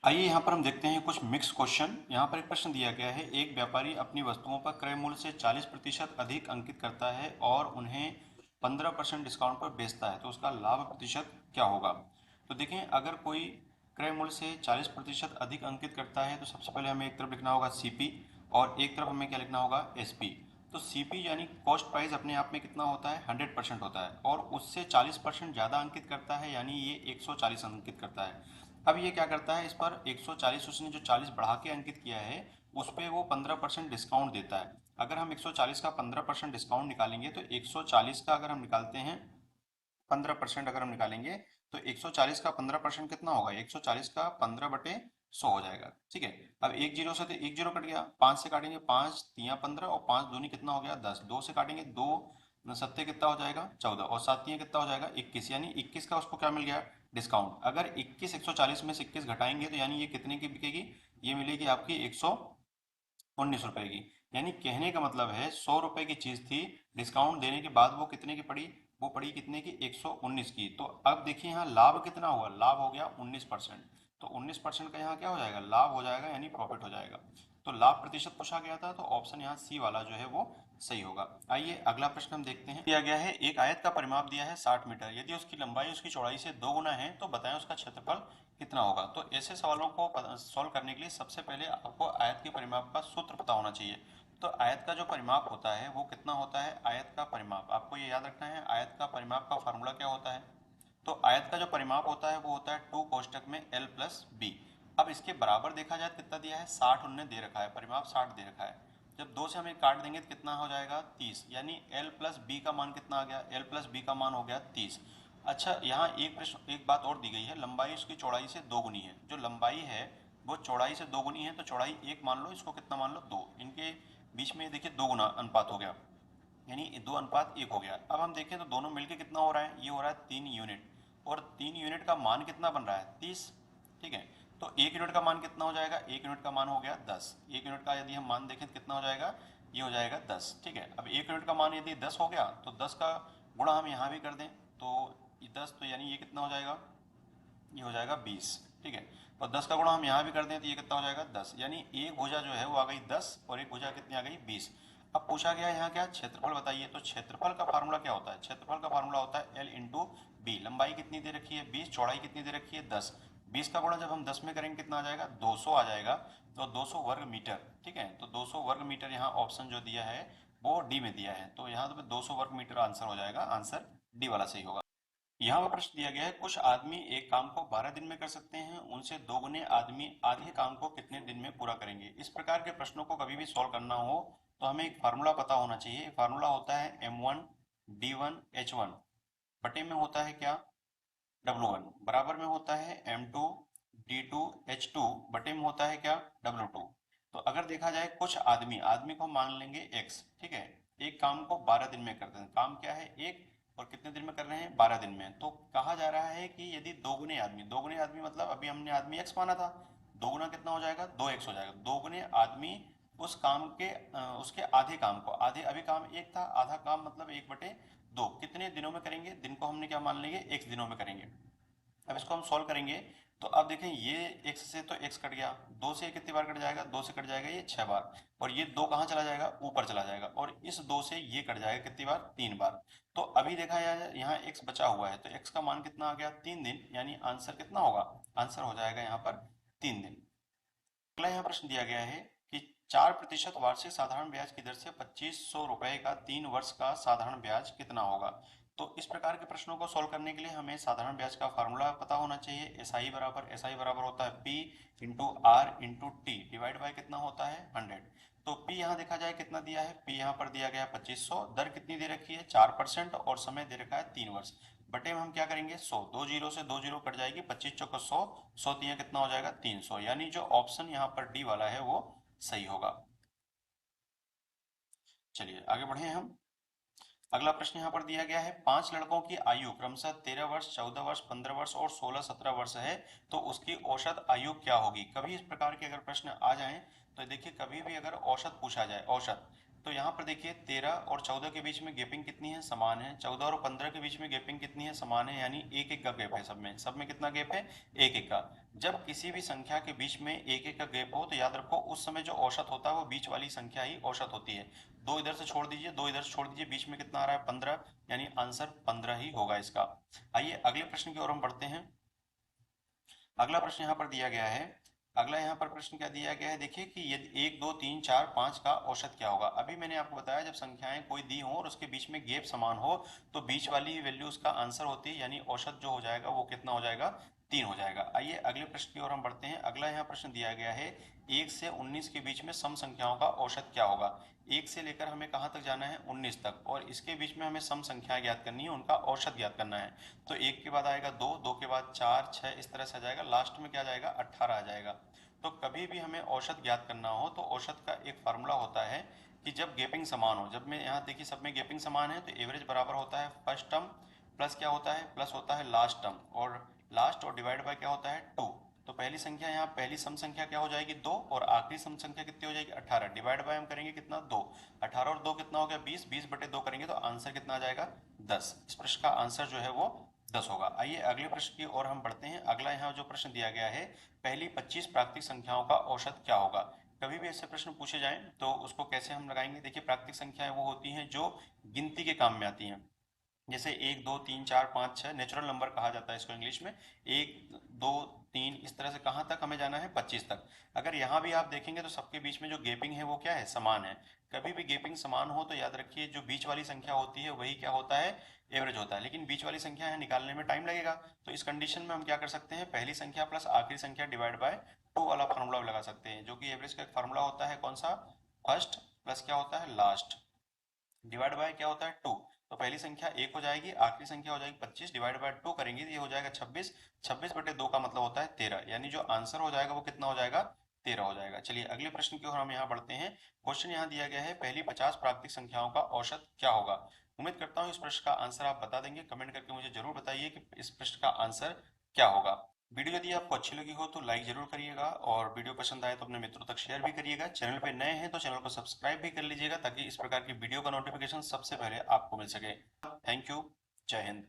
आइए यहाँ पर हम देखते हैं कुछ मिक्स क्वेश्चन। यहाँ पर एक प्रश्न दिया गया है, एक व्यापारी अपनी वस्तुओं पर क्रय मूल्य से 40% अधिक अंकित करता है और उन्हें 15% डिस्काउंट पर बेचता है, तो उसका लाभ प्रतिशत क्या होगा। तो देखें, अगर कोई क्रय मूल्य से 40% अधिक अंकित करता है तो सबसे पहले हमें एक तरफ लिखना होगा सीपी और एक तरफ हमें क्या लिखना होगा एसपी। तो सीपी यानी कॉस्ट प्राइस अपने आप में कितना होता है 100% होता है और उससे 40% ज़्यादा अंकित करता है, यानी ये 140 अंकित करता है। अब ये क्या करता है, इस पर 140 उसने जो 40 बढ़ा के अंकित किया है उस पर वो 15% डिस्काउंट देता है। अगर हम 140 का 15% डिस्काउंट निकालेंगे तो 140 का अगर हम निकालते हैं 15% अगर हम निकालेंगे तो 140 का 15% कितना होगा, 140 का 15/100 हो जाएगा। ठीक है, अब एक जीरो से तो एक जीरो कट गया, पाँच से काटेंगे 5 तिया 15 और 5 दूनी कितना हो गया 10, दो से काटेंगे 2 सत्ते कितना हो जाएगा 14 और सात तिया कितना हो जाएगा 21, यानी 21 का उसको क्या मिल गया डिस्काउंट। अगर 21 140 में से 21 घटाएंगे तो यानी ये कितने की बिकेगी, ये मिलेगी आपकी 119 रुपए की। यानी कहने का मतलब है 100 रुपए की चीज थी, डिस्काउंट देने के बाद वो कितने की पड़ी, वो पड़ी कितने की 119 की। तो अब देखिए यहाँ लाभ कितना हुआ, लाभ हो गया 19%। तो 19% का यहाँ क्या हो जाएगा लाभ हो जाएगा, यानी प्रॉफिट हो जाएगा। तो लाभ प्रतिशत पूछा गया था तो ऑप्शन यहाँ सी वाला जो है वो सही होगा। आइए अगला प्रश्न हम देखते हैं। दिया गया है, एक आयत का परिमाप दिया है 60 मीटर, यदि उसकी लंबाई उसकी चौड़ाई से 2 गुना है तो बताएं उसका क्षेत्रफल कितना होगा। तो ऐसे सवालों को सॉल्व करने के लिए सबसे पहले आपको आयत के परिमाप का सूत्र पता होना चाहिए। तो आयत का जो परिमाप होता है वो कितना होता है, आयत का परिमाप आपको ये याद रखना है, आयत का परिमाप का फार्मूला क्या होता है। तो आयत का जो परिमाप होता है वो होता है 2 कोष्टक में l प्लस बी। अब इसके बराबर देखा जाए तो कितना दिया है 60 उन्होंने दे रखा है, परिमाप 60 दे रखा है। जब दो से हम एक काट देंगे तो कितना हो जाएगा 30, यानी l प्लस बी का मान कितना आ गया, l प्लस बी का मान हो गया 30। अच्छा, यहाँ एक प्रश्न एक बात और दी गई है, लंबाई उसकी चौड़ाई से दो गुनी है। जो लंबाई है वो चौड़ाई से दो गुनी है, तो चौड़ाई एक मान लो, इसको कितना मान लो दो, इनके बीच में देखिए दो गुना अनुपात हो गया, यानी 2:1 हो गया। अब हम देखें तो दोनों मिलके कितना हो रहा है, ये हो रहा है 3 यूनिट और 3 यूनिट का मान कितना बन रहा है 30। ठीक है, तो 1 यूनिट का मान कितना हो जाएगा, 1 यूनिट का मान हो गया 10। 1 यूनिट का यदि हम मान देखें तो कितना हो जाएगा, ये हो जाएगा 10। ठीक है, अब 1 यूनिट का मान यदि 10 हो गया तो 10 का गुणा हम यहाँ भी कर दें तो 10, तो यानी ये कितना हो जाएगा, ये हो जाएगा 20। ठीक है, और 10 का गुणा हम यहाँ भी कर दें तो ये कितना हो जाएगा 10, यानी एक भुजा जो है वो आ गई 10 और एक भुजा कितनी आ गई 20। अब पूछा गया यहाँ क्या, क्षेत्रफल बताइए। तो क्षेत्रफल का फार्मूला क्या होता है, क्षेत्रफल का फार्मूला होता है एल इंटू बी। लंबाई कितनी दे रखी है 20, चौड़ाई कितनी दे रखी है 10। 20 का गुणा जब हम 10 में करेंगे कितना आ जाएगा 200 आ जाएगा, तो 200 वर्ग मीटर। ठीक है, तो 200 वर्ग मीटर यहाँ ऑप्शन जो दिया है वो डी में दिया है, तो यहाँ तो 200 वर्ग मीटर आंसर हो जाएगा, आंसर डी वाला सही होगा। यहाँ पर प्रश्न दिया गया है, कुछ आदमी एक काम को 12 दिन में कर सकते हैं, उनसे दोगुने आदमी आधे काम को कितने दिन में पूरा करेंगे। इस प्रकार के प्रश्नों को कभी भी सॉल्व करना हो तो हमें एक फार्मूला पता होना चाहिए। फार्मूला होता है M1 D1 H1 बटे में होता है क्या W1, बराबर में होता है M2 D2 H2 बटे में होता है क्या W2। तो अगर देखा जाए कुछ आदमी, आदमी को मान लेंगे X। ठीक है, एक काम को 12 दिन में करते हैं, काम क्या है एक, और कितने दिन में कर रहे हैं 12 दिन में। तो कहा जा रहा है कि यदि दोगुने आदमी, दोगुने आदमी मतलब अभी हमने आदमी X माना था, दोगुना कितना हो जाएगा 2x हो जाएगा। दोगुने आदमी उस काम के उसके आधे काम को, आधे अभी काम एक था, आधा काम मतलब 1/2 कितने दिनों में करेंगे, दिन को हमने क्या मान लेंगे x दिनों में करेंगे। अब इसको हम सॉल्व करेंगे तो अब देखें ये x से तो x कट गया, दो से कितनी बार कट जाएगा, दो से कट जाएगा ये 6 बार, और ये दो कहाँ चला जाएगा ऊपर चला जाएगा, और इस दो से ये कट जाएगा कितनी बार 3 बार। तो अभी देखा जाए यहाँ x बचा हुआ है तो x का मान कितना आ गया 3 दिन, यानी आंसर कितना होगा, आंसर हो जाएगा यहाँ पर 3 दिन। अगला यहाँ प्रश्न दिया गया है कि 4% वार्षिक साधारण ब्याज की दर से 2500 रुपए का 3 वर्ष का साधारण ब्याज कितना होगा। तो इस प्रकार के प्रश्नों को सॉल्व करने के लिए हमें साधारण ब्याज का फार्मूला पता होना चाहिए। एसआई बराबर होता है P into R into T divide by कितना होता है 100। तो पी यहाँ देखा जाए कितना दिया है, पी यहाँ पर दिया गया 2500, दर कितनी दे रखी है 4% और समय दे रखा है 3 वर्ष। बटे में हम क्या करेंगे 100, दो जीरो से दो जीरो कट जाएगी, 25 चौको 100, 100 दिया कितना हो जाएगा 300, यानी जो ऑप्शन यहाँ पर डी वाला है वो सही होगा। चलिए आगे बढ़े हम। अगला प्रश्न यहाँ पर दिया गया है, 5 लड़कों की आयु क्रमशः 13 वर्ष, 14 वर्ष, 15 वर्ष और 16-17 वर्ष है, तो उसकी औसत आयु क्या होगी। कभी इस प्रकार के अगर प्रश्न आ जाएं तो देखिए, कभी भी अगर औसत पूछा जाए, औसत तो यहाँ पर देखिए 13 और 14 के बीच में गैपिंग कितनी है, समान है। 14 और 15 के बीच में गैपिंग कितनी है, समान है, यानी एक एक का गैप है सब में कितना गैप है, एक एक का। जब किसी भी संख्या के बीच में एक एक का गैप हो तो याद रखो उस समय जो औसत होता है वो बीच वाली संख्या ही औसत होती है। दो इधर से छोड़ दीजिए, दो इधर से छोड़ दीजिए, बीच में कितना आ रहा है, 15, यानी आंसर 15 ही होगा इसका। आइए अगले प्रश्न की ओर हम बढ़ते हैं। अगला प्रश्न यहाँ पर दिया गया है। अगला यहाँ पर प्रश्न क्या दिया गया है, देखिए कि यदि 1 2 3 4 5 का औसत क्या होगा। अभी मैंने आपको बताया जब संख्याएं कोई दी हो और उसके बीच में गैप समान हो तो बीच वाली ही वैल्यू उसका आंसर होती है, यानी औसत जो हो जाएगा वो कितना हो जाएगा, 3 हो जाएगा। आइए अगले प्रश्न की ओर हम बढ़ते हैं। अगला यहाँ प्रश्न दिया गया है 1 से 19 के बीच में सम संख्याओं का औसत क्या होगा। 1 से लेकर हमें कहाँ तक जाना है, 19 तक, और इसके बीच में हमें सम संख्याएं ज्ञात करनी है, उनका औसत ज्ञात करना है। तो 1 के बाद आएगा 2, 2 के बाद 4 6, इस तरह से आ जाएगा, लास्ट में क्या जाएगा, 18 आ जाएगा। तो कभी भी हमें औसत ज्ञात करना हो तो औसत का एक फार्मूला होता है कि जब गैपिंग समान हो, जब मैं यहाँ देखिए सब में गैपिंग समान है तो एवरेज बराबर होता है फर्स्ट टर्म प्लस क्या होता है, प्लस होता है लास्ट टर्म, और लास्ट और डिवाइड बाय क्या होता है, 2। तो पहली संख्या यहाँ पहली सम संख्या क्या हो जाएगी, 2, और आखिरी सम संख्या कितनी हो जाएगी, 18। डिवाइड बाय हम करेंगे कितना, 2। 18 और 2 कितना हो गया, 20, 20 बटे 2 करेंगे तो आंसर कितना आ जाएगा, 10। इस प्रश्न का आंसर जो है वो 10 होगा। आइए अगले प्रश्न की ओर हम बढ़ते हैं। अगला यहाँ जो प्रश्न दिया गया है, पहली 25 प्राकृतिक संख्याओं का औसत क्या होगा। कभी भी ऐसे प्रश्न पूछे जाएं तो उसको कैसे हम लगाएंगे, देखिए प्राकृतिक संख्याएं वो होती हैं जो गिनती के काम में आती हैं। जैसे 1 2 3 4 5 6 नेचुरल नंबर कहा जाता है इसको इंग्लिश में। 1 2 3 इस तरह से कहाँ तक हमें जाना है, 25 तक। अगर यहाँ भी आप देखेंगे तो सबके बीच में जो गैपिंग है वो क्या है, समान है। कभी भी गैपिंग समान हो तो याद रखिए जो बीच वाली संख्या होती है वही क्या होता है, एवरेज होता है। लेकिन बीच वाली संख्या है निकालने में टाइम लगेगा, तो इस कंडीशन में हम क्या कर सकते हैं, पहली संख्या प्लस आखिरी संख्या डिवाइड बाय 2 वाला फार्मूला लगा सकते हैं, जो कि एवरेज का एक फार्मूला होता है, कौन सा, फर्स्ट प्लस क्या होता है, लास्ट, डिवाइड बाय क्या होता है, 2। तो पहली संख्या 1 हो जाएगी, आखिरी संख्या हो जाएगी 25, डिवाइड बाय 2 करेंगे तो ये हो जाएगा 26। 26 बटे 2 का मतलब होता है 13, यानी जो आंसर हो जाएगा वो कितना हो जाएगा, 13 हो जाएगा। चलिए अगले प्रश्न की ओर हम यहाँ बढ़ते हैं। क्वेश्चन यहाँ दिया गया है पहली 50 प्राकृतिक संख्याओं का औसत क्या होगा। उम्मीद करता हूँ इस प्रश्न का आंसर आप बता देंगे। कमेंट करके मुझे जरूर बताइए कि इस प्रश्न का आंसर क्या होगा। वीडियो यदि आपको अच्छी लगी हो तो लाइक जरूर करिएगा, और वीडियो पसंद आए तो अपने मित्रों तक शेयर भी करिएगा। चैनल पे नए हैं तो चैनल को सब्सक्राइब भी कर लीजिएगा ताकि इस प्रकार की वीडियो का नोटिफिकेशन सबसे पहले आपको मिल सके। Thank you. जय हिंद।